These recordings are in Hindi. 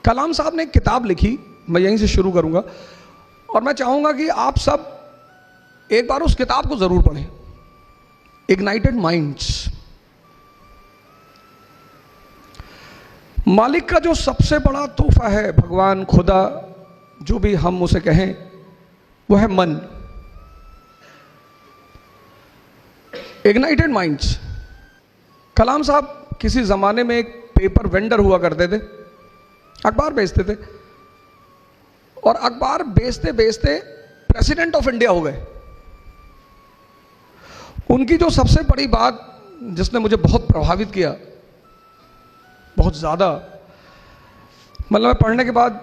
कलाम साहब ने एक किताब लिखी, मैं यहीं से शुरू करूंगा और मैं चाहूंगा कि आप सब एक बार उस किताब को जरूर पढ़ें, इग्नाइटेड माइंड्स। मालिक का जो सबसे बड़ा तोहफा है, भगवान, खुदा, जो भी हम उसे कहें, वो है मन। Ignited minds. कलाम साहब किसी जमाने में एक पेपर वेंडर हुआ करते थे, अखबार बेचते थे और अखबार बेचते बेचते प्रेसिडेंट ऑफ इंडिया हो गए। उनकी जो सबसे बड़ी बात जिसने मुझे बहुत प्रभावित किया, बहुत ज़्यादा, मतलब मैं पढ़ने के बाद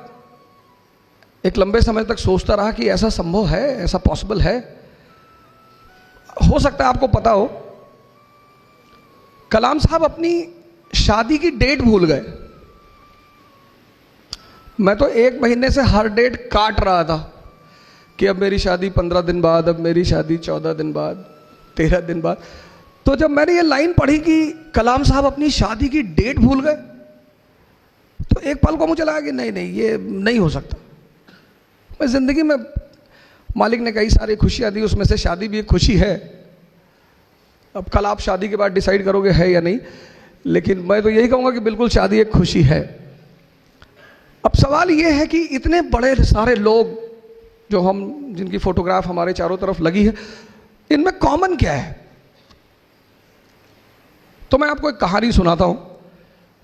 एक लंबे समय तक सोचता रहा कि ऐसा संभव है, ऐसा पॉसिबल है। हो सकता है आपको पता हो, कलाम साहब अपनी शादी की डेट भूल गए। मैं तो 1 महीने से हर डेट काट रहा था कि अब मेरी शादी 15 दिन बाद, अब मेरी शादी 14 दिन बाद, 13 दिन बाद। तो जब मैंने ये लाइन पढ़ी कि कलाम साहब अपनी शादी की डेट भूल गए, तो एक पल को मुझे लगा कि नहीं नहीं, ये नहीं हो सकता। मैं जिंदगी में मालिक ने कई सारी खुशियां दी, उसमें से शादी भी एक खुशी है। अब कल आप शादी के बाद डिसाइड करोगे है या नहीं, लेकिन मैं तो यही कहूंगा कि बिल्कुल शादी एक खुशी है। अब सवाल यह है कि इतने बड़े सारे लोग जो हम, जिनकी फोटोग्राफ हमारे चारों तरफ लगी है, इनमें कॉमन क्या है? तो मैं आपको एक कहानी सुनाता हूं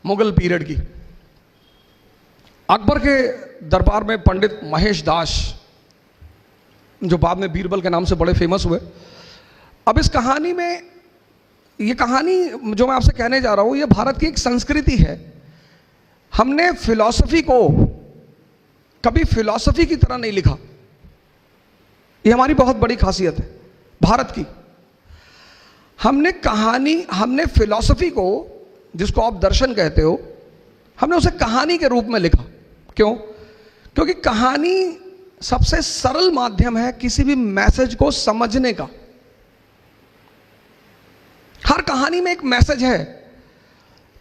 मुगल पीरियड की। अकबर के दरबार में पंडित महेश दास, जो बाद में बीरबल के नाम से बड़े फेमस हुए। अब इस कहानी में, ये कहानी जो मैं आपसे कहने जा रहा हूं, ये भारत की एक संस्कृति है। हमने फिलॉसफी को कभी फिलॉसफी की तरह नहीं लिखा, ये हमारी बहुत बड़ी खासियत है भारत की। हमने फिलॉसफी को, जिसको आप दर्शन कहते हो, हमने उसे कहानी के रूप में लिखा। क्यों? क्योंकि कहानी सबसे सरल माध्यम है किसी भी मैसेज को समझने का। हर कहानी में एक मैसेज है।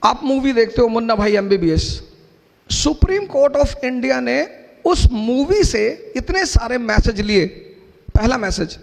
आप मूवी देखते हो मुन्ना भाई MBBS, supreme court of India ने उस मूवी से इतने सारे मैसेज लिए। पहला मैसेज,